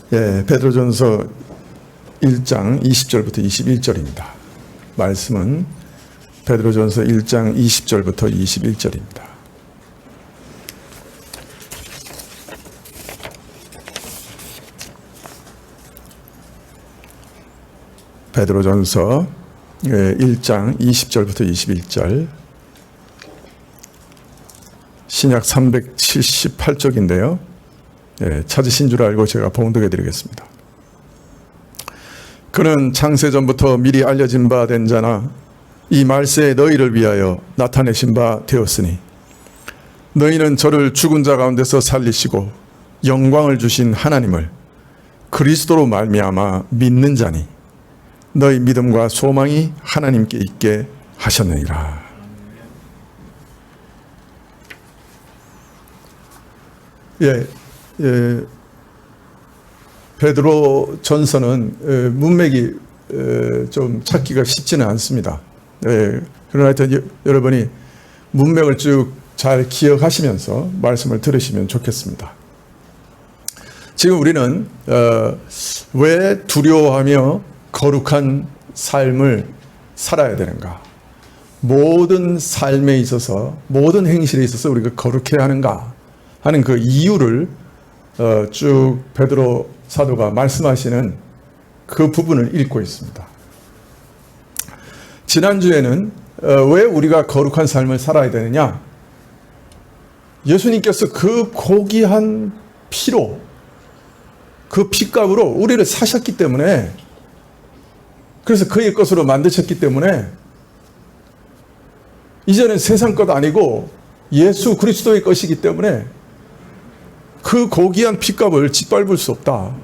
베드로전서 1장 20절부터 21절입니다. 말씀은 베드로전서 1장 20절부터 21절입니다. 베드로전서 1장 20절부터 21절, 신약 378쪽인데요. 찾으신 줄 알고 제가 봉독해 드리겠습니다. 그는 창세전부터 미리 알려진 바 된 자나 이 말세에 너희를 위하여 나타내신 바 되었으니 너희는 저를 죽은 자 가운데서 살리시고 영광을 주신 하나님을 그리스도로 말미암아 믿는 자니 너희 믿음과 소망이 하나님께 있게 하셨느니라. 베드로 전서는 문맥이 좀 찾기가 쉽지는 않습니다. 그러나 하여튼 여러분이 문맥을 쭉 잘 기억하시면서 말씀을 들으시면 좋겠습니다. 지금 우리는 왜 두려워하며 거룩한 삶을 살아야 되는가? 모든 삶에 있어서, 모든 행실에 있어서 우리가 거룩해야 하는가 하는 그 이유를 쭉 베드로 사도가 말씀하시는 그 부분을 읽고 있습니다. 지난주에는 왜 우리가 거룩한 삶을 살아야 되느냐? 예수님께서 그 고귀한 피로, 그 피값으로 우리를 사셨기 때문에, 그래서 그의 것으로 만드셨기 때문에 이제는 세상 것 아니고 예수 그리스도의 것이기 때문에 그 고귀한 피값을 짓밟을 수 없다.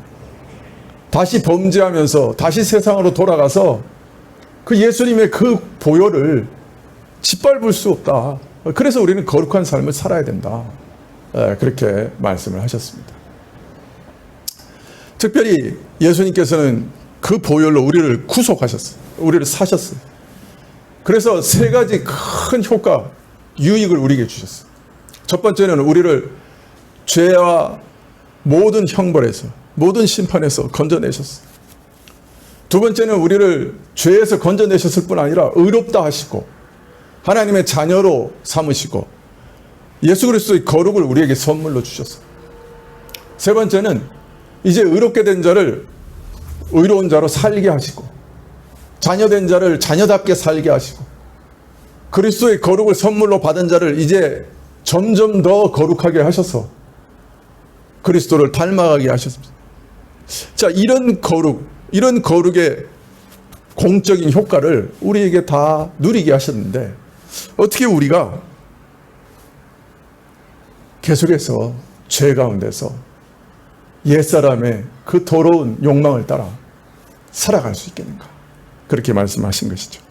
다시 범죄하면서 다시 세상으로 돌아가서 그 예수님의 그 보혈을 짓밟을 수 없다. 그래서 우리는 거룩한 삶을 살아야 된다. 그렇게 말씀을 하셨습니다. 특별히 예수님께서는 그 보혈로 우리를 구속하셨어요. 우리를 사셨어요. 그래서 세 가지 큰 효과, 유익을 우리에게 주셨어요. 첫 번째는 우리를 죄와 모든 형벌에서, 모든 심판에서 건져내셨어요. 두 번째는 우리를 죄에서 건져내셨을 뿐 아니라 의롭다 하시고 하나님의 자녀로 삼으시고 예수 그리스도의 거룩을 우리에게 선물로 주셨어요. 세 번째는 이제 의롭게 된 자를 의로운 자로 살게 하시고 자녀된 자를 자녀답게 살게 하시고 그리스도의 거룩을 선물로 받은 자를 이제 점점 더 거룩하게 하셔서 그리스도를 닮아가게 하셨습니다. 자, 이런 거룩, 이런 거룩의 공적인 효과를 우리에게 다 누리게 하셨는데 어떻게 우리가 계속해서 죄 가운데서 옛사람의 그 더러운 욕망을 따라 살아갈 수 있겠는가? 그렇게 말씀하신 것이죠.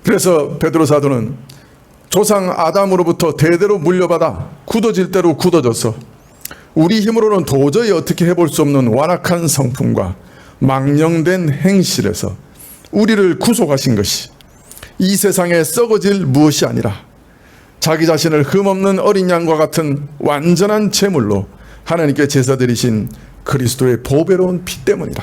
그래서 베드로 사도는 조상 아담으로부터 대대로 물려받아 굳어질 대로 굳어져서 우리 힘으로는 도저히 어떻게 해볼 수 없는 완악한 성품과 망령된 행실에서 우리를 구속하신 것이 이 세상에 썩어질 무엇이 아니라 자기 자신을 흠없는 어린 양과 같은 완전한 제물로 하나님께 제사드리신 그리스도의 보배로운 피 때문이다.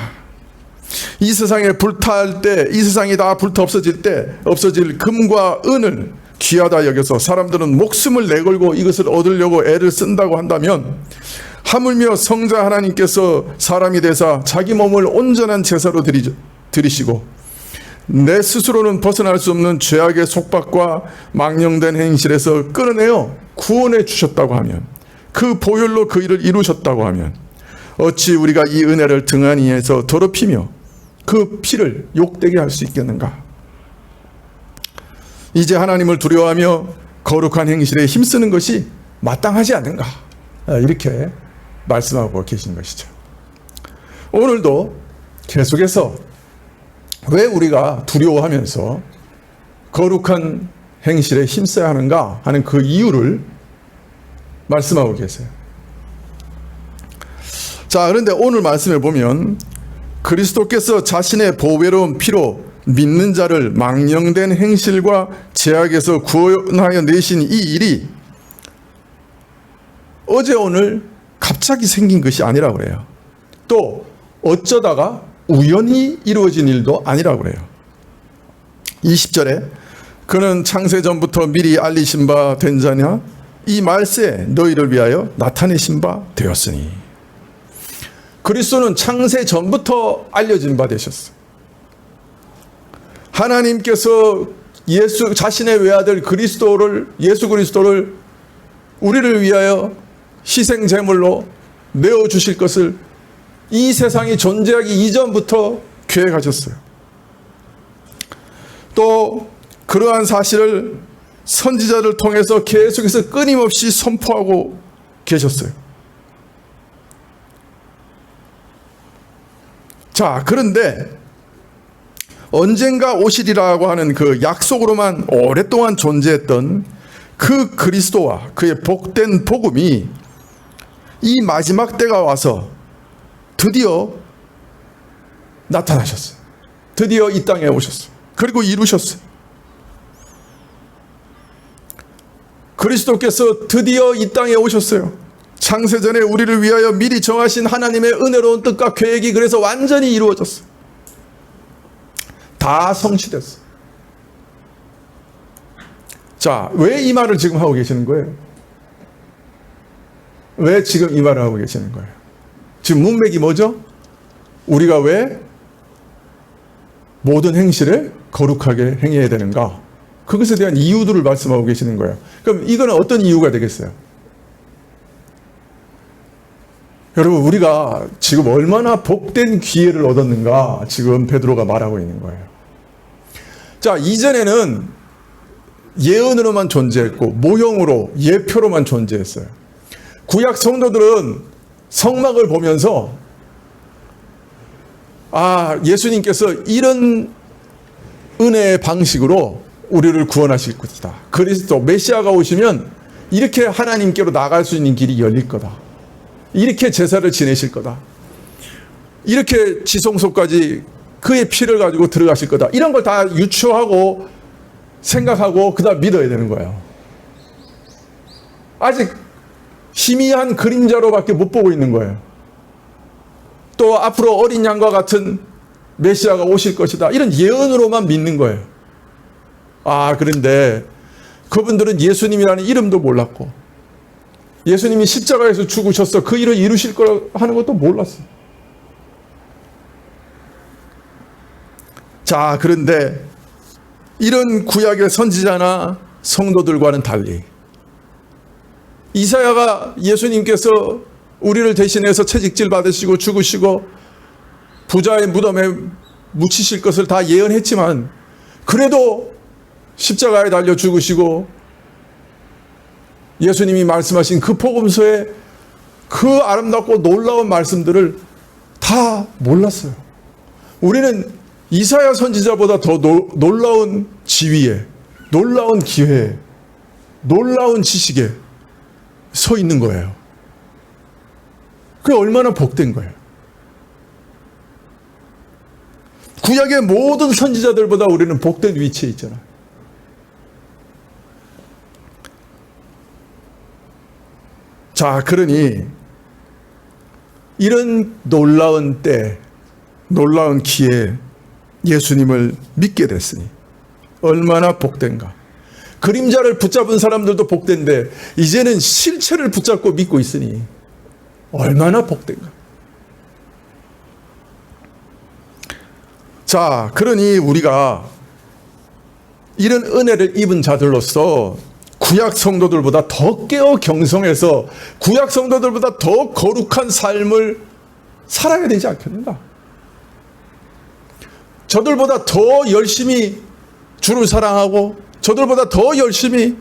이 세상에 불탈 때, 이 세상이 다 불타 없어질 때 없어질 금과 은을 귀하다 여겨서 사람들은 목숨을 내걸고 이것을 얻으려고 애를 쓴다고 한다면 하물며 성자 하나님께서 사람이 되사 자기 몸을 온전한 제사로 드리시고 내 스스로는 벗어날 수 없는 죄악의 속박과 망령된 행실에서 끌어내어 구원해 주셨다고 하면, 그 보혈로 그 일을 이루셨다고 하면 어찌 우리가 이 은혜를 등한히 해서 더럽히며 그 피를 욕되게 할 수 있겠는가? 이제 하나님을 두려워하며 거룩한 행실에 힘쓰는 것이 마땅하지 않는가? 이렇게 말씀하고 계신 것이죠. 오늘도 계속해서 왜 우리가 두려워하면서 거룩한 행실에 힘써야 하는가 하는 그 이유를 말씀하고 계세요. 자, 그런데 오늘 말씀에 보면 그리스도께서 자신의 보배로운 피로 믿는 자를 망령된 행실과 죄악에서 구원하여 내신 이 일이 어제 오늘 갑자기 생긴 것이 아니라고 그래요. 또 어쩌다가 우연히 이루어진 일도 아니라고 그래요. 20절에 그는 창세 전부터 미리 알리신 바 된 자냐? 이 말세 너희를 위하여 나타내신 바 되었으니. 그리스도는 창세 전부터 알려진 바 되셨어요. 하나님께서 자신의 외아들 예수 그리스도를 우리를 위하여 희생 제물로 내어 주실 것을 이 세상이 존재하기 이전부터 계획하셨어요. 또 그러한 사실을 선지자를 통해서 계속해서 끊임없이 선포하고 계셨어요. 자, 그런데 언젠가 오시리라고 하는 그 약속으로만 오랫동안 존재했던 그 그리스도와 그의 복된 복음이 이 마지막 때가 와서 드디어 나타나셨어요. 드디어 이 땅에 오셨어요. 그리고 이루셨어요. 그리스도께서 드디어 이 땅에 오셨어요. 창세전에 우리를 위하여 미리 정하신 하나님의 은혜로운 뜻과 계획이 그래서 완전히 이루어졌어요. 다 성취됐어요. 자, 왜 이 말을 지금 하고 계시는 거예요? 왜 지금 이 말을 하고 계시는 거예요? 지금 문맥이 뭐죠? 우리가 왜 모든 행실을 거룩하게 행해야 되는가? 그것에 대한 이유들을 말씀하고 계시는 거예요. 그럼 이거는 어떤 이유가 되겠어요? 여러분, 우리가 지금 얼마나 복된 기회를 얻었는가 지금 베드로가 말하고 있는 거예요. 자, 이전에는 예언으로만 존재했고 모형으로 예표로만 존재했어요. 구약 성도들은 성막을 보면서 예수님께서 이런 은혜의 방식으로 우리를 구원하실 것이다. 그리스도 메시아가 오시면 이렇게 하나님께로 나갈 수 있는 길이 열릴 거다. 이렇게 제사를 지내실 거다. 이렇게 지성소까지 그의 피를 가지고 들어가실 거다. 이런 걸 다 유추하고 생각하고 그다음 믿어야 되는 거예요. 아직 희미한 그림자로밖에 못 보고 있는 거예요. 또 앞으로 어린 양과 같은 메시아가 오실 것이다. 이런 예언으로만 믿는 거예요. 그런데 그분들은 예수님이라는 이름도 몰랐고 예수님이 십자가에서 죽으셔서 그 일을 이루실 거라 하는 것도 몰랐어요. 자, 그런데 이런 구약의 선지자나 성도들과는 달리 이사야가 예수님께서 우리를 대신해서 채찍질 받으시고 죽으시고 부자의 무덤에 묻히실 것을 다 예언했지만 그래도 십자가에 달려 죽으시고 예수님이 말씀하신 그 복음서에 그 아름답고 놀라운 말씀들을 다 몰랐어요. 우리는 이사야 선지자보다 더 놀라운 지위에, 놀라운 기회에, 놀라운 지식에 서 있는 거예요. 그게 얼마나 복된 거예요. 구약의 모든 선지자들보다 우리는 복된 위치에 있잖아요. 자, 그러니 이런 놀라운 때, 놀라운 기회에 예수님을 믿게 됐으니 얼마나 복된가. 그림자를 붙잡은 사람들도 복된데 이제는 실체를 붙잡고 믿고 있으니 얼마나 복된가. 자, 그러니 우리가 이런 은혜를 입은 자들로서 구약 성도들보다 더 깨어 경성해서 구약 성도들보다 더 거룩한 삶을 살아야 되지 않겠는가? 저들보다 더 열심히 주를 사랑하고 저들보다 더 열심히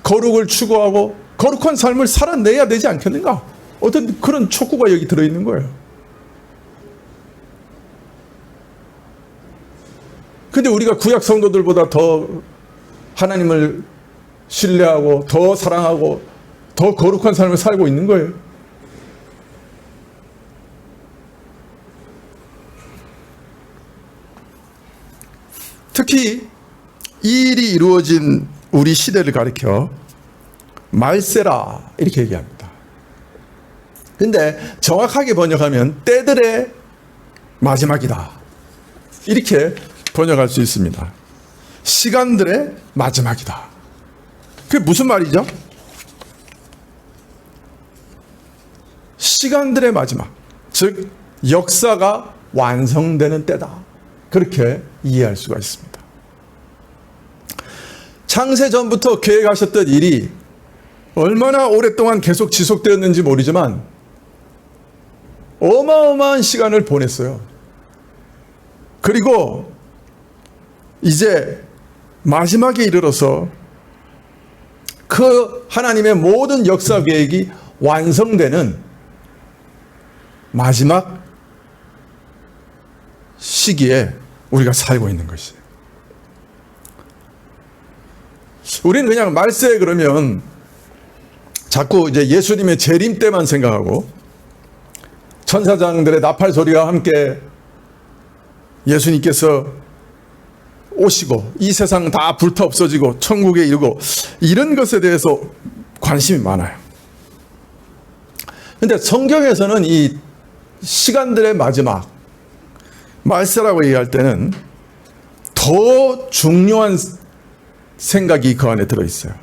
거룩을 추구하고 거룩한 삶을 살아내야 되지 않겠는가? 어떤 그런 촉구가 여기 들어있는 거예요. 근데 우리가 구약 성도들보다 더 하나님을 신뢰하고 더 사랑하고 더 거룩한 삶을 살고 있는 거예요. 특히 이 일이 이루어진 우리 시대를 가리켜 말세라 이렇게 얘기합니다. 근데 정확하게 번역하면 때들의 마지막이다. 이렇게 번역할 수 있습니다. 시간들의 마지막이다. 그게 무슨 말이죠? 시간들의 마지막, 즉 역사가 완성되는 때다. 그렇게 이해할 수가 있습니다. 창세 전부터 계획하셨던 일이 얼마나 오랫동안 계속 지속되었는지 모르지만 어마어마한 시간을 보냈어요. 그리고 이제 마지막에 이르러서 그 하나님의 모든 역사 계획이 완성되는 마지막 시기에 우리가 살고 있는 것이에요. 우리는 그냥 말세 그러면 자꾸 이제 예수님의 재림 때만 생각하고 천사장들의 나팔 소리와 함께 예수님께서 오시고 이 세상 다 불타 없어지고 천국에 이르고 이런 것에 대해서 관심이 많아요. 그런데 성경에서는 이 시간들의 마지막, 말세라고 얘기할 때는 더 중요한 생각이 그 안에 들어있어요.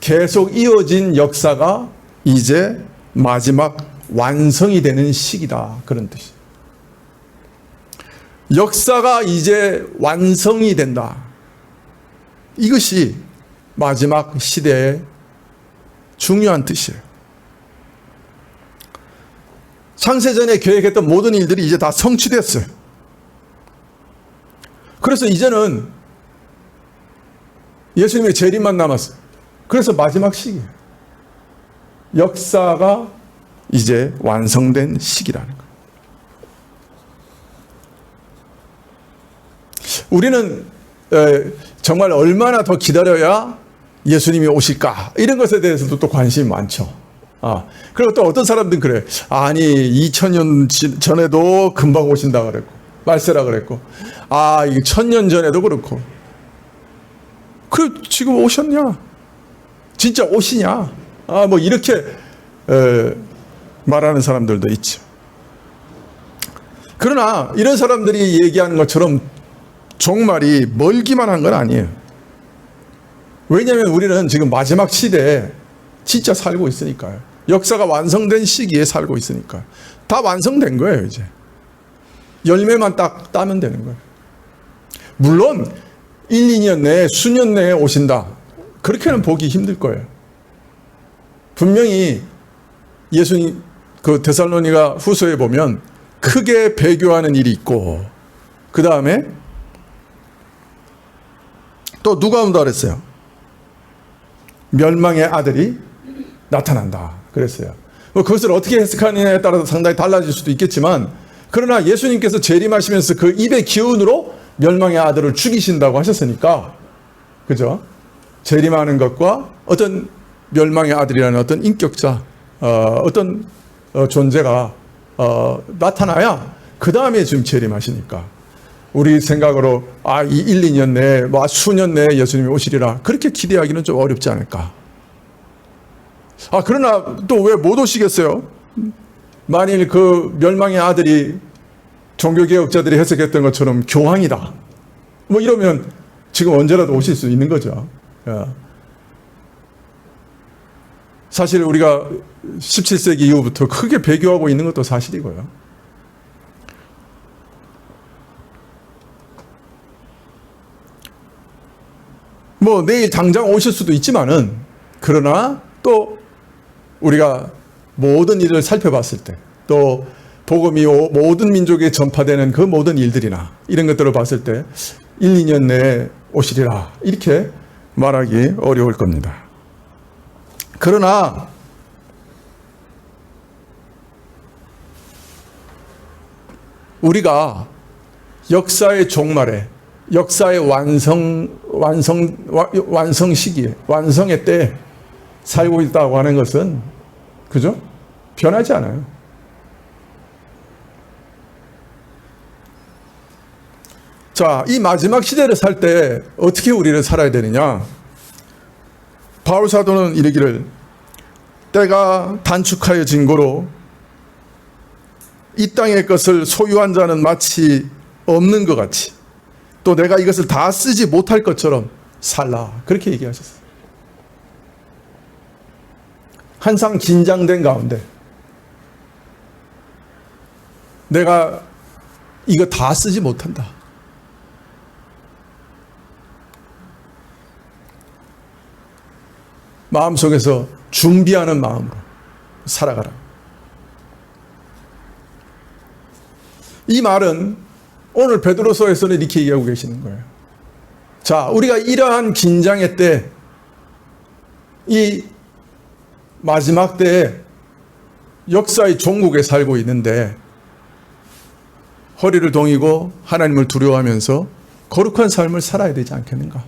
계속 이어진 역사가 이제 마지막 완성이 되는 시기다. 그런 뜻이에요. 역사가 이제 완성이 된다. 이것이 마지막 시대의 중요한 뜻이에요. 창세전에 계획했던 모든 일들이 이제 다 성취됐어요. 그래서 이제는 예수님의 재림만 남았어요. 그래서 마지막 시기예요. 역사가 이제 완성된 시기라는 거예요. 우리는 정말 얼마나 더 기다려야 예수님이 오실까? 이런 것에 대해서도 또 관심이 많죠. 그리고 또 어떤 사람들은 그래. 아니, 2000년 전에도 금방 오신다 그랬고, 말세라 그랬고, 이게 1000년 전에도 그렇고. 지금 오셨냐? 진짜 오시냐? 뭐 이렇게 말하는 사람들도 있죠. 그러나 이런 사람들이 얘기하는 것처럼 종말이 멀기만 한 건 아니에요. 왜냐하면 우리는 지금 마지막 시대에 진짜 살고 있으니까요. 역사가 완성된 시기에 살고 있으니까. 다 완성된 거예요, 이제. 열매만 딱 따면 되는 거예요. 물론 1, 2년 내에 수년 내에 오신다. 그렇게는 보기 힘들 거예요. 분명히 예수님 그 데살로니가 후서에 보면 크게 배교하는 일이 있고 그 다음에 또 누가 온다 그랬어요? 멸망의 아들이 나타난다 그랬어요. 그것을 어떻게 해석하느냐에 따라서 상당히 달라질 수도 있겠지만 그러나 예수님께서 재림하시면서 그 입의 기운으로 멸망의 아들을 죽이신다고 하셨으니까 그죠? 재림하는 것과 어떤 멸망의 아들이라는 어떤 인격자 어떤 존재가 나타나야 그 다음에 지금 재림하시니까 우리 생각으로 이 1, 2년 내에 뭐 수년 내에 예수님이 오시리라 그렇게 기대하기는 좀 어렵지 않을까. 그러나 또 왜 못 오시겠어요? 만일 그 멸망의 아들이 종교개혁자들이 해석했던 것처럼 교황이다. 뭐 이러면 지금 언제라도 오실 수 있는 거죠. 사실 우리가 17세기 이후부터 크게 배교하고 있는 것도 사실이고요. 뭐 내일 당장 오실 수도 있지만은 그러나 또 우리가 모든 일을 살펴봤을 때 또 복음이 모든 민족에 전파되는 그 모든 일들이나 이런 것들을 봤을 때 1, 2년 내에 오시리라 이렇게 말하기 어려울 겁니다. 그러나 우리가 역사의 종말에 역사의 완성 시기에 완성의 때에 살고 있다고 하는 것은 그죠? 변하지 않아요. 자, 이 마지막 시대를 살 때 어떻게 우리를 살아야 되느냐? 바울 사도는 이르기를 때가 단축하여진 고로 이 땅의 것을 소유한 자는 마치 없는 것 같이 또 내가 이것을 다 쓰지 못할 것처럼 살라. 그렇게 얘기하셨어요. 항상 긴장된 가운데 내가 이거 다 쓰지 못한다. 마음속에서 준비하는 마음으로 살아가라. 이 말은 오늘 베드로서에서는 이렇게 얘기하고 계시는 거예요. 자, 우리가 이러한 긴장의 때, 이 마지막 때에 역사의 종국에 살고 있는데 허리를 동이고 하나님을 두려워하면서 거룩한 삶을 살아야 되지 않겠는가?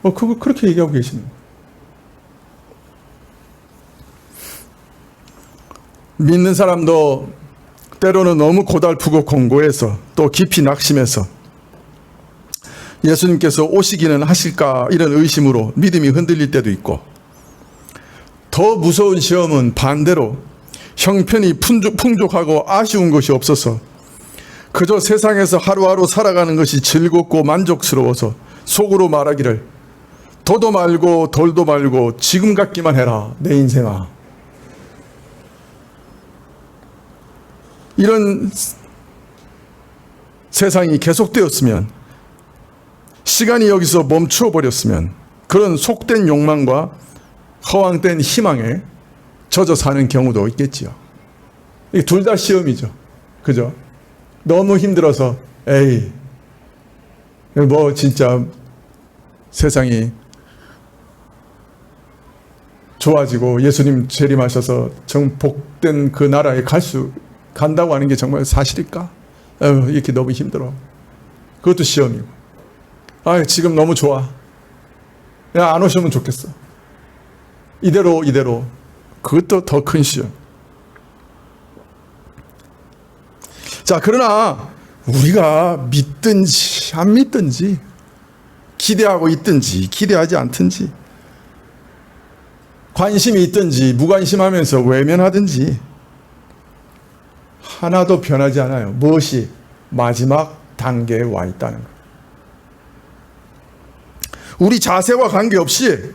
그거 그렇게 얘기하고 계시는 거예요. 믿는 사람도 때로는 너무 고달프고 공고해서 또 깊이 낙심해서 예수님께서 오시기는 하실까 이런 의심으로 믿음이 흔들릴 때도 있고, 더 무서운 시험은 반대로 형편이 풍족하고 아쉬운 것이 없어서 그저 세상에서 하루하루 살아가는 것이 즐겁고 만족스러워서 속으로 말하기를 더도 말고 덜도 말고 지금 같기만 해라 내 인생아. 이런 세상이 계속되었으면, 시간이 여기서 멈추어 버렸으면 그런 속된 욕망과 허황된 희망에 젖어 사는 경우도 있겠지요. 이게 둘 다 시험이죠. 그죠? 너무 힘들어서 에이 뭐 진짜 세상이 좋아지고 예수님 재림하셔서 정 복된 그 나라에 간다고 하는 게 정말 사실일까? 이렇게 너무 힘들어. 그것도 시험이고. 지금 너무 좋아. 그냥 안 오시면 좋겠어. 이대로. 그것도 더 큰 시험. 자, 그러나 우리가 믿든지 안 믿든지, 기대하고 있든지 기대하지 않든지, 관심이 있든지 무관심하면서 외면하든지 하나도 변하지 않아요. 무엇이? 마지막 단계에 와 있다는 거예요. 우리 자세와 관계없이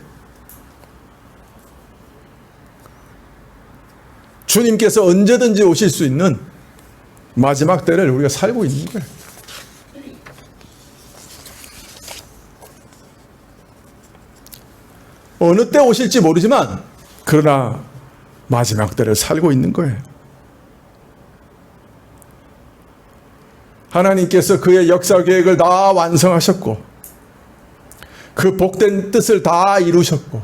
주님께서 언제든지 오실 수 있는 마지막 때를 우리가 살고 있는 거예요. 어느 때 오실지 모르지만 그러나 마지막 때를 살고 있는 거예요. 하나님께서 그의 역사 계획을 다 완성하셨고 그 복된 뜻을 다 이루셨고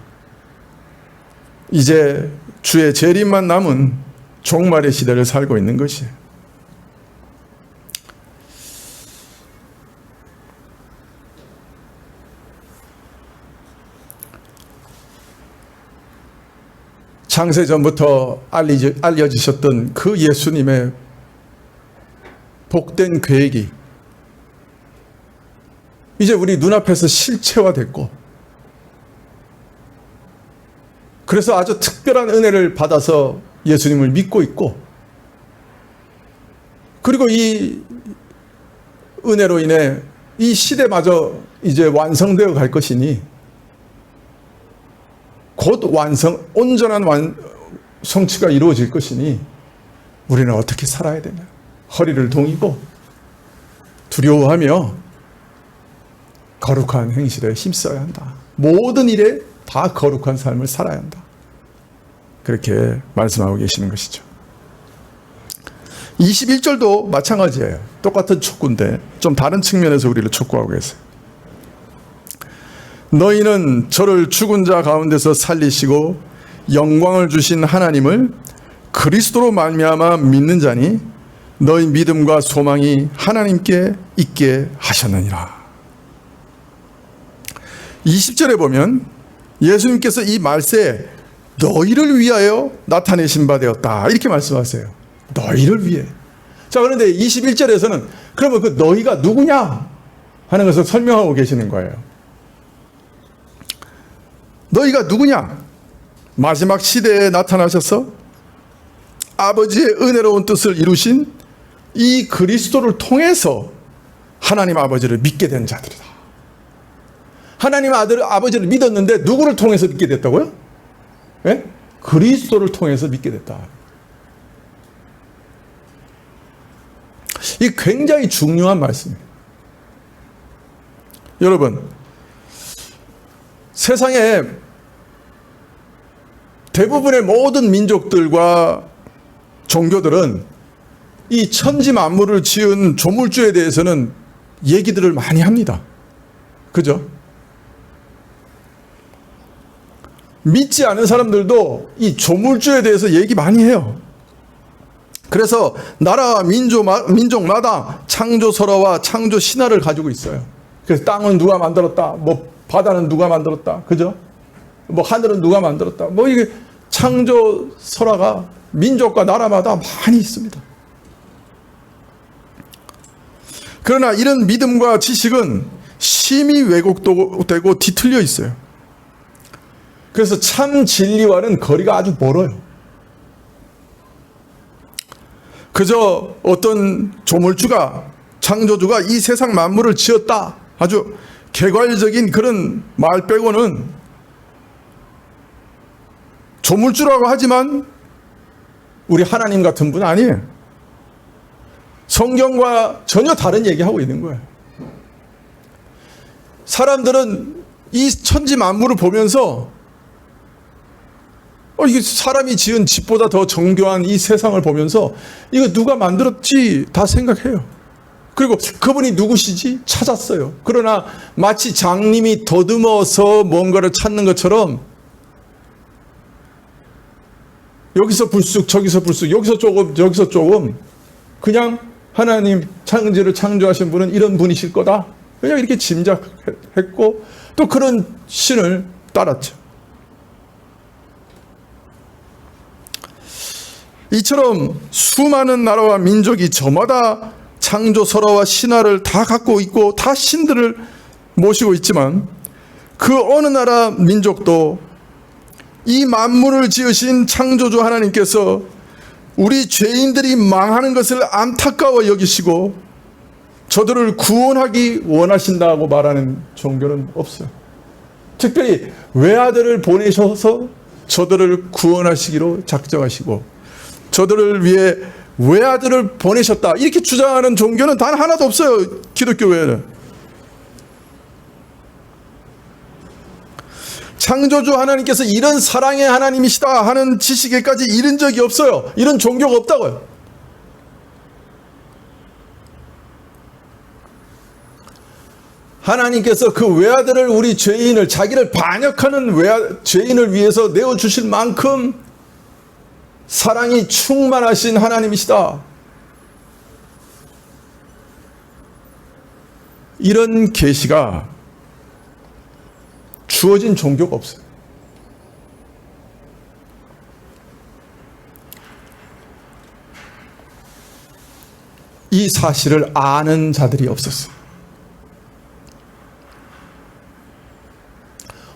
이제 주의 재림만 남은 종말의 시대를 살고 있는 것이에요. 창세전부터 알려지셨던 그 예수님의 복된 계획이 이제 우리 눈앞에서 실체화됐고, 그래서 아주 특별한 은혜를 받아서 예수님을 믿고 있고, 그리고 이 은혜로 인해 이 시대마저 이제 완성되어 갈 것이니 곧 온전한 성취가 이루어질 것이니 우리는 어떻게 살아야 되냐? 허리를 동이고 두려워하며 거룩한 행실에 힘써야 한다. 모든 일에 다 거룩한 삶을 살아야 한다. 그렇게 말씀하고 계시는 것이죠. 21절도 마찬가지예요. 똑같은 촉구인데 좀 다른 측면에서 우리를 촉구하고 계세요. 너희는 저를 죽은 자 가운데서 살리시고 영광을 주신 하나님을 그리스도로 말미암아 믿는 자니 너희 믿음과 소망이 하나님께 있게 하셨느니라. 20절에 보면 예수님께서 이 말세에 너희를 위하여 나타내신 바 되었다 이렇게 말씀하세요. 너희를 위해. 자, 그런데 21절에서는 그러면 그 너희가 누구냐 하는 것을 설명하고 계시는 거예요. 너희가 누구냐? 마지막 시대에 나타나셔서 아버지의 은혜로운 뜻을 이루신 이 그리스도를 통해서 하나님 아버지를 믿게 된 자들이다. 하나님 아버지를 믿었는데 누구를 통해서 믿게 됐다고요? 네? 그리스도를 통해서 믿게 됐다. 이 굉장히 중요한 말씀이에요. 여러분, 세상에 대부분의 모든 민족들과 종교들은 이 천지 만물을 지은 조물주에 대해서는 얘기들을 많이 합니다. 그죠? 믿지 않은 사람들도 이 조물주에 대해서 얘기 많이 해요. 그래서 나라와 민족마다 창조설화와 창조 신화를 가지고 있어요. 그래서 땅은 누가 만들었다, 뭐 바다는 누가 만들었다, 그죠? 뭐 하늘은 누가 만들었다, 뭐 이게 창조설화가 민족과 나라마다 많이 있습니다. 그러나 이런 믿음과 지식은 심히 왜곡되고 뒤틀려 있어요. 그래서 참 진리와는 거리가 아주 멀어요. 그저 어떤 조물주가, 창조주가 이 세상 만물을 지었다, 아주 개괄적인 그런 말 빼고는 조물주라고 하지만 우리 하나님 같은 분 아니에요. 성경과 전혀 다른 얘기하고 있는 거예요. 사람들은 이 천지 만물을 보면서 이게 사람이 지은 집보다 더 정교한 이 세상을 보면서 이거 누가 만들었지 다 생각해요. 그리고 그분이 누구시지 찾았어요. 그러나 마치 장님이 더듬어서 뭔가를 찾는 것처럼 여기서 불쑥 저기서 불쑥 여기서 조금 저기서 조금 그냥 하나님 창조를 창조하신 분은 이런 분이실 거다 그냥 이렇게 짐작했고 또 그런 신을 따랐죠. 이처럼 수많은 나라와 민족이 저마다 창조설화와 신화를 다 갖고 있고 다 신들을 모시고 있지만 그 어느 나라 민족도 이 만물을 지으신 창조주 하나님께서 우리 죄인들이 망하는 것을 안타까워 여기시고 저들을 구원하기 원하신다고 말하는 종교는 없어요. 특별히 외아들을 보내셔서 저들을 구원하시기로 작정하시고 저들을 위해 외아들을 보내셨다 이렇게 주장하는 종교는 단 하나도 없어요. 기독교 외에는. 창조주 하나님께서 이런 사랑의 하나님이시다 하는 지식에까지 이른 적이 없어요. 이런 종교가 없다고요. 하나님께서 그 외아들을 우리 죄인을 자기를 반역하는 죄인을 위해서 내어주실 만큼 사랑이 충만하신 하나님이시다. 이런 계시가 주어진 종교가 없어요. 이 사실을 아는 자들이 없었어요.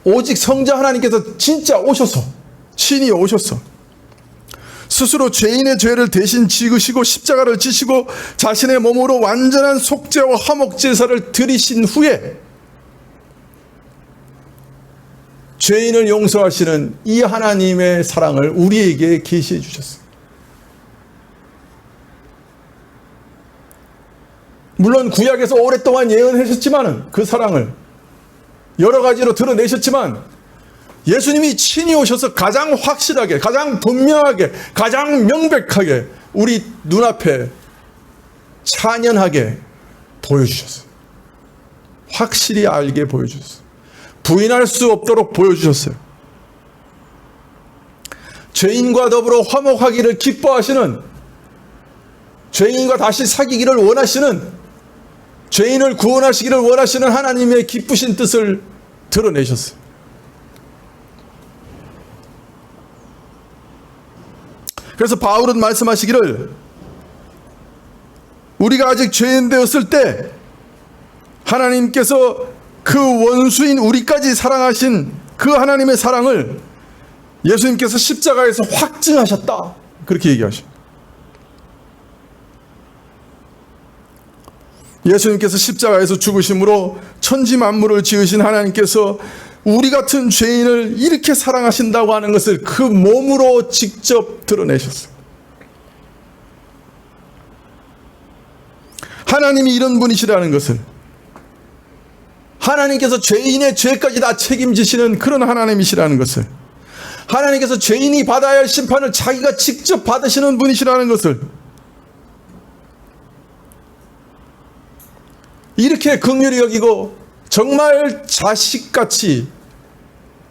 오직 성자 하나님께서 진짜 오셔서 친히 오셔서 스스로 죄인의 죄를 대신 지으시고 십자가를 지시고 자신의 몸으로 완전한 속죄와 화목 제사를 드리신 후에 죄인을 용서하시는 이 하나님의 사랑을 우리에게 계시해 주셨습니다. 물론 구약에서 오랫동안 예언하셨지만 그 사랑을 여러 가지로 드러내셨지만 예수님이 친히 오셔서 가장 확실하게, 가장 분명하게, 가장 명백하게 우리 눈앞에 찬연하게 보여주셨어요. 확실히 알게 보여주셨어요. 부인할 수 없도록 보여주셨어요. 죄인과 더불어 화목하기를 기뻐하시는, 죄인과 다시 사귀기를 원하시는, 죄인을 구원하시기를 원하시는 하나님의 기쁘신 뜻을 드러내셨어요. 그래서 바울은 말씀하시기를 우리가 아직 죄인 되었을 때 하나님께서 그 원수인 우리까지 사랑하신 그 하나님의 사랑을 예수님께서 십자가에서 확증하셨다. 그렇게 얘기하십니다. 예수님께서 십자가에서 죽으심으로 천지 만물을 지으신 하나님께서 우리 같은 죄인을 이렇게 사랑하신다고 하는 것을 그 몸으로 직접 드러내셨어요. 하나님이 이런 분이시라는 것을, 하나님께서 죄인의 죄까지 다 책임지시는 그런 하나님이시라는 것을, 하나님께서 죄인이 받아야 할 심판을 자기가 직접 받으시는 분이시라는 것을, 이렇게 긍휼히 여기고 정말 자식같이,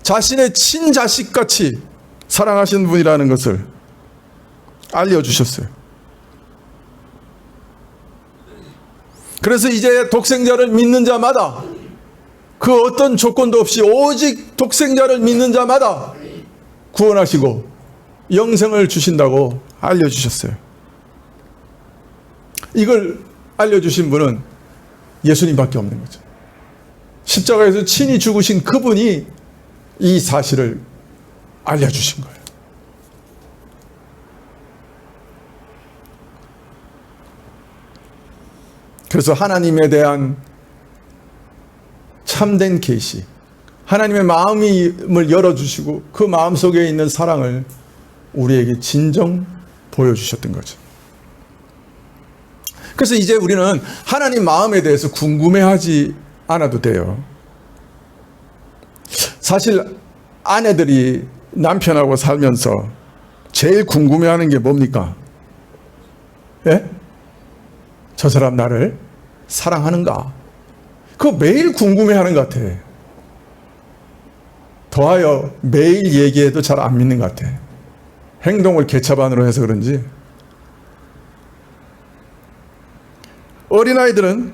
자신의 친자식같이 사랑하시는 분이라는 것을 알려주셨어요. 그래서 이제 독생자를 믿는 자마다, 그 어떤 조건도 없이 오직 독생자를 믿는 자마다 구원하시고 영생을 주신다고 알려주셨어요. 이걸 알려주신 분은 예수님밖에 없는 거죠. 십자가에서 친히 죽으신 그분이 이 사실을 알려주신 거예요. 그래서 하나님에 대한 참된 계시, 하나님의 마음을 열어주시고 그 마음속에 있는 사랑을 우리에게 진정 보여주셨던 거죠. 그래서 이제 우리는 하나님 마음에 대해서 궁금해하지 않아도 돼요. 사실 아내들이 남편하고 살면서 제일 궁금해하는 게 뭡니까? 예? 저 사람 나를 사랑하는가? 그거 매일 궁금해하는 것 같아. 더하여 매일 얘기해도 잘 안 믿는 것 같아. 행동을 개차반으로 해서 그런지. 어린아이들은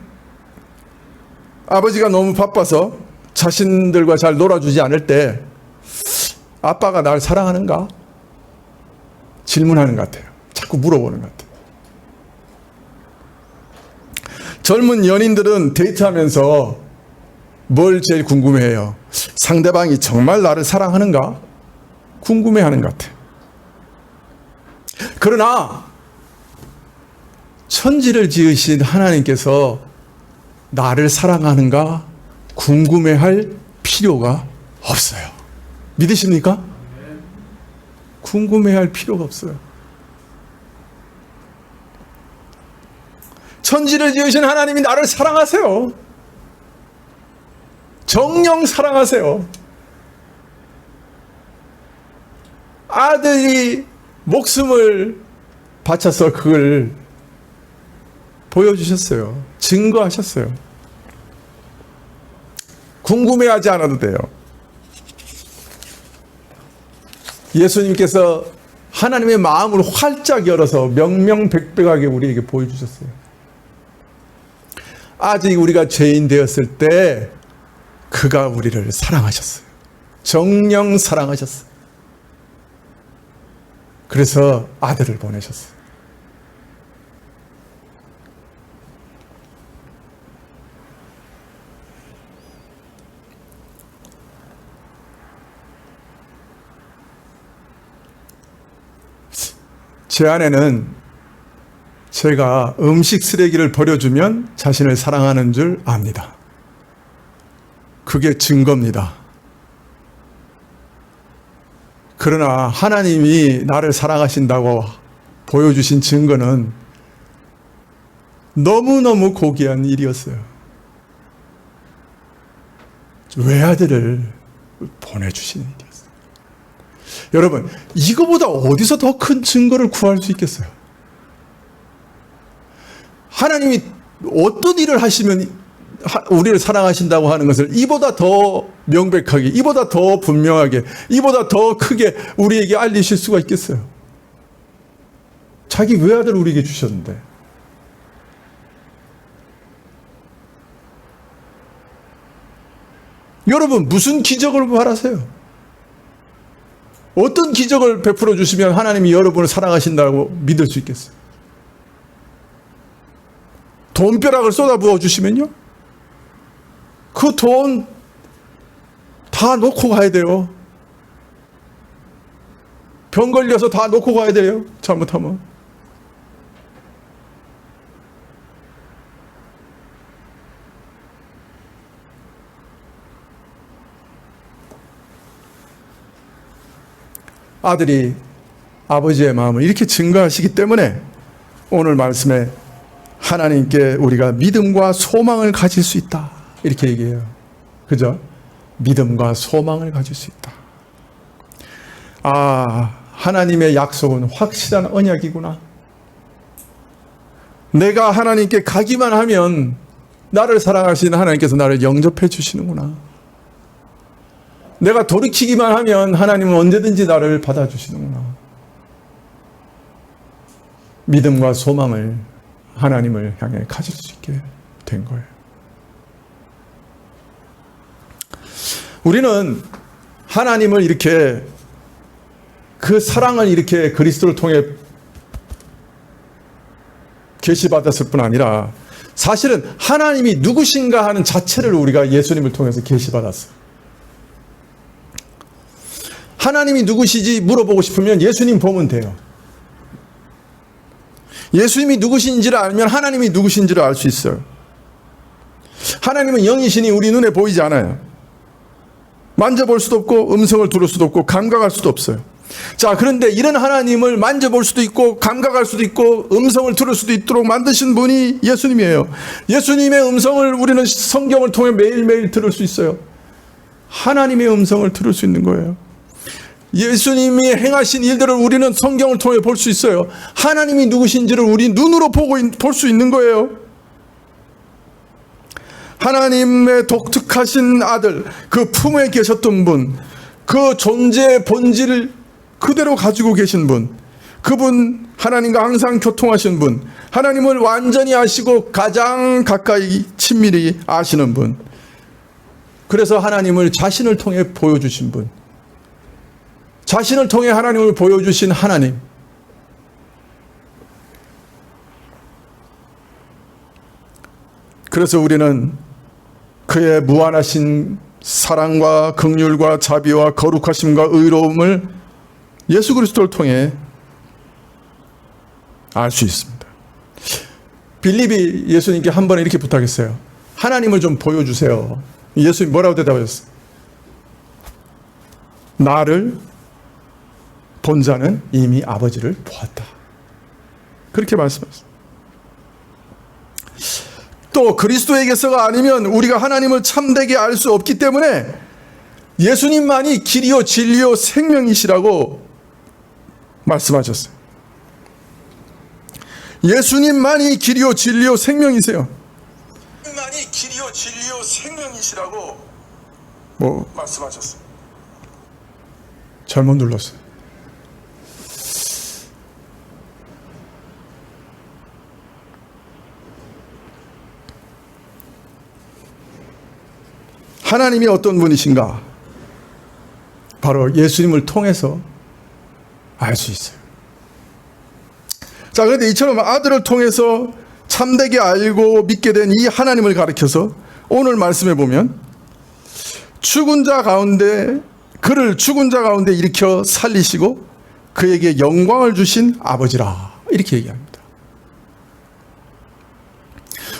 아버지가 너무 바빠서 자신들과 잘 놀아주지 않을 때 아빠가 날 사랑하는가? 질문하는 것 같아요. 자꾸 물어보는 것 같아요. 젊은 연인들은 데이트하면서 뭘 제일 궁금해해요? 상대방이 정말 나를 사랑하는가? 궁금해하는 것 같아요. 그러나 천지를 지으신 하나님께서 나를 사랑하는가 궁금해할 필요가 없어요. 믿으십니까? 궁금해할 필요가 없어요. 천지를 지으신 하나님이 나를 사랑하세요. 정녕 사랑하세요. 아들이 목숨을 바쳐서 그걸 보여주셨어요. 증거하셨어요. 궁금해하지 않아도 돼요. 예수님께서 하나님의 마음을 활짝 열어서 명명백백하게 우리에게 보여주셨어요. 아직 우리가 죄인 되었을 때 그가 우리를 사랑하셨어요. 정녕 사랑하셨어요. 그래서 아들을 보내셨어요. 제 아내는 제가 음식 쓰레기를 버려주면 자신을 사랑하는 줄 압니다. 그게 증거입니다. 그러나 하나님이 나를 사랑하신다고 보여주신 증거는 너무너무 고귀한 일이었어요. 외아들을 보내주시는 일이었어요. 여러분, 이거보다 어디서 더 큰 증거를 구할 수 있겠어요? 하나님이 어떤 일을 하시면 우리를 사랑하신다고 하는 것을 이보다 더 명백하게, 이보다 더 분명하게, 이보다 더 크게 우리에게 알리실 수가 있겠어요? 자기 외아들을 우리에게 주셨는데. 여러분, 무슨 기적을 바라세요? 어떤 기적을 베풀어 주시면 하나님이 여러분을 사랑하신다고 믿을 수 있겠어요? 돈벼락을 쏟아부어 주시면요? 그 돈 다 놓고 가야 돼요. 병 걸려서 다 놓고 가야 돼요. 잘못하면. 아들이 아버지의 마음을 이렇게 증거하시기 때문에 오늘 말씀에 하나님께 우리가 믿음과 소망을 가질 수 있다. 이렇게 얘기해요. 그죠? 믿음과 소망을 가질 수 있다. 아, 하나님의 약속은 확실한 언약이구나. 내가 하나님께 가기만 하면 나를 사랑하시는 하나님께서 나를 영접해 주시는구나. 내가 돌이키기만 하면 하나님은 언제든지 나를 받아주시는구나. 믿음과 소망을 하나님을 향해 가질 수 있게 된 거예요. 우리는 하나님을 이렇게 그 사랑을 이렇게 그리스도를 통해 계시받았을 뿐 아니라 사실은 하나님이 누구신가 하는 자체를 우리가 예수님을 통해서 계시받았어요. 하나님이 누구시지 물어보고 싶으면 예수님 보면 돼요. 예수님이 누구신지를 알면 하나님이 누구신지를 알 수 있어요. 하나님은 영이시니 우리 눈에 보이지 않아요. 만져볼 수도 없고 음성을 들을 수도 없고 감각할 수도 없어요. 자, 그런데 이런 하나님을 만져볼 수도 있고 감각할 수도 있고 음성을 들을 수도 있도록 만드신 분이 예수님이에요. 예수님의 음성을 우리는 성경을 통해 매일매일 들을 수 있어요. 하나님의 음성을 들을 수 있는 거예요. 예수님이 행하신 일들을 우리는 성경을 통해 볼 수 있어요. 하나님이 누구신지를 우리 눈으로 볼 수 있는 거예요. 하나님의 독특하신 아들, 그 품에 계셨던 분, 그 존재의 본질을 그대로 가지고 계신 분, 그분 하나님과 항상 교통하신 분, 하나님을 완전히 아시고 가장 가까이 친밀히 아시는 분, 그래서 하나님을 자신을 통해 보여주신 분, 자신을 통해 하나님을 보여주신 하나님. 그래서 우리는 그의 무한하신 사랑과 긍휼과 자비와 거룩하심과 의로움을 예수 그리스도를 통해 알 수 있습니다. 빌립이 예수님께 한 번에 이렇게 부탁했어요. 하나님을 좀 보여주세요. 예수님 뭐라고 대답하셨어요? 나를 본 자는 이미 아버지를 보았다. 그렇게 말씀하셨어요. 또 그리스도에게서가 아니면 우리가 하나님을 참되게 알 수 없기 때문에 예수님만이 길이요 진리요 생명이시라고 말씀하셨어요. 예수님만이 길이요 진리요 생명이세요. 예수님만이 길이요 진리요 생명이시라고 말씀하셨어요. 잘못 눌렀어요. 하나님이 어떤 분이신가? 바로 예수님을 통해서 알 수 있어요. 자, 그런데 이처럼 아들을 통해서 참되게 알고 믿게 된 이 하나님을 가리켜서 오늘 말씀해 보면 그를 죽은 자 가운데 일으켜 살리시고 그에게 영광을 주신 아버지라 이렇게 얘기합니다.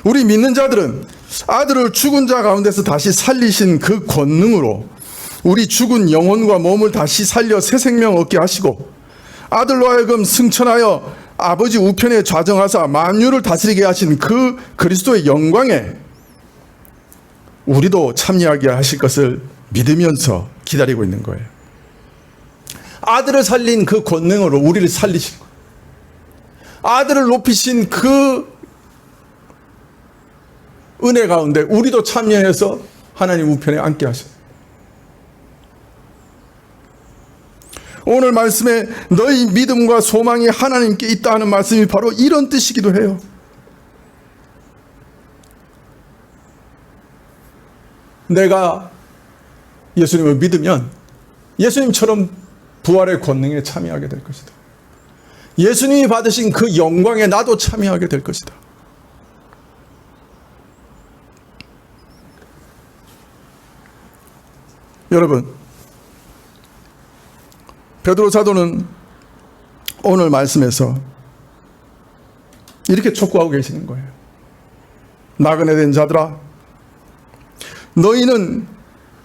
우리 믿는 자들은 아들을 죽은 자 가운데서 다시 살리신 그 권능으로 우리 죽은 영혼과 몸을 다시 살려 새 생명 얻게 하시고 아들로 하여금 승천하여 아버지 우편에 좌정하사 만유를 다스리게 하신 그 그리스도의 영광에 우리도 참여하게 하실 것을 믿으면서 기다리고 있는 거예요. 아들을 살린 그 권능으로 우리를 살리신 거예요. 아들을 높이신 그 은혜 가운데 우리도 참여해서 하나님 우편에 앉게 하셨어요. 오늘 말씀에 너희 믿음과 소망이 하나님께 있다 하는 말씀이 바로 이런 뜻이기도 해요. 내가 예수님을 믿으면 예수님처럼 부활의 권능에 참여하게 될 것이다. 예수님이 받으신 그 영광에 나도 참여하게 될 것이다. 여러분, 베드로 사도는 오늘 말씀에서 이렇게 촉구하고 계시는 거예요. 나그네 된 자들아, 너희는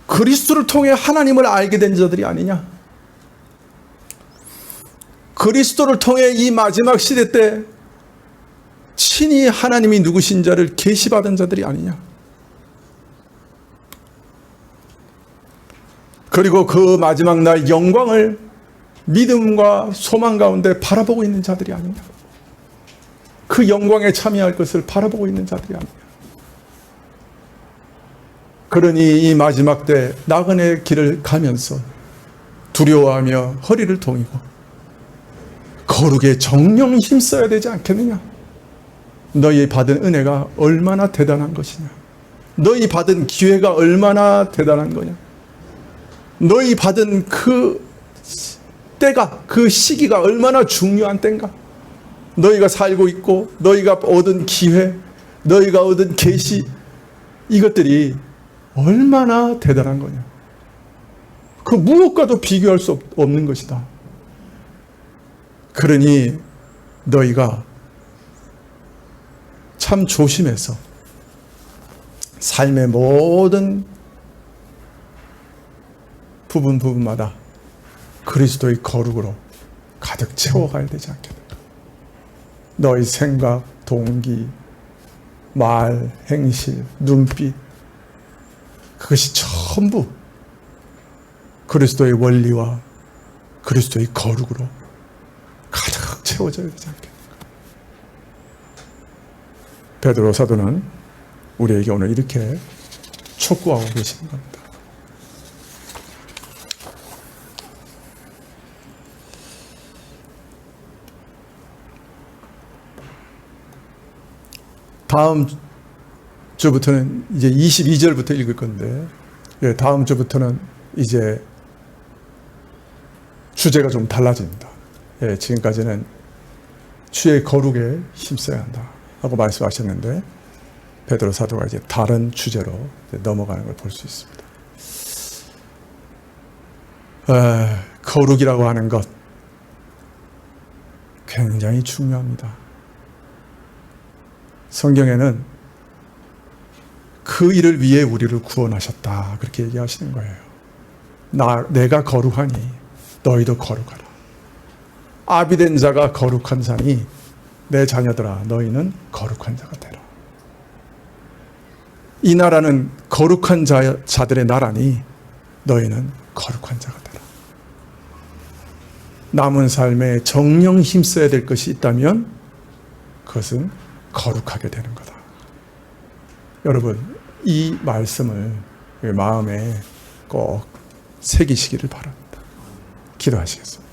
그리스도를 통해 하나님을 알게 된 자들이 아니냐? 그리스도를 통해 이 마지막 시대 때 친히 하나님이 누구신 자를 계시받은 자들이 아니냐? 그리고 그 마지막 날 영광을 믿음과 소망 가운데 바라보고 있는 자들이 아니냐? 그 영광에 참여할 것을 바라보고 있는 자들이 아니냐? 그러니 이 마지막 때 나그네 길을 가면서 두려워하며 허리를 동이고 거룩에 정령 힘써야 되지 않겠느냐? 너희 받은 은혜가 얼마나 대단한 것이냐? 너희 받은 기회가 얼마나 대단한 거냐? 너희 받은 그 때가, 그 시기가 얼마나 중요한 때인가? 너희가 살고 있고 너희가 얻은 기회, 너희가 얻은 계시, 이것들이 얼마나 대단한 거냐? 그 무엇과도 비교할 수 없는 것이다. 그러니 너희가 참 조심해서 삶의 모든 부분마다 그리스도의 거룩으로 가득 채워가야 되지 않겠는가? 너희 생각, 동기, 말, 행실, 눈빛, 그것이 전부 그리스도의 원리와 그리스도의 거룩으로 가득 채워져야 되지 않겠는가? 베드로 사도는 우리에게 오늘 이렇게 촉구하고 계시는 겁니다. 다음 주부터는 이제 22절부터 읽을 건데, 다음 주부터는 이제 주제가 좀 달라집니다. 지금까지는 주의 거룩에 힘써야 한다 하고 말씀하셨는데, 베드로 사도가 이제 다른 주제로 넘어가는 걸 볼 수 있습니다. 거룩이라고 하는 것 굉장히 중요합니다. 성경에는 그 일을 위해 우리를 구원하셨다, 그렇게 얘기하시는 거예요. 내가 거룩하니 너희도 거룩하라. 아비된 자가 거룩한 자니 내 자녀들아 너희는 거룩한 자가 되라. 이 나라는 거룩한 자들의 나라니 너희는 거룩한 자가 되라. 남은 삶에 정령 힘써야 될 것이 있다면 그것은 거룩하게 되는 거다. 여러분, 이 말씀을 마음에 꼭 새기시기를 바랍니다. 기도하시겠습니다.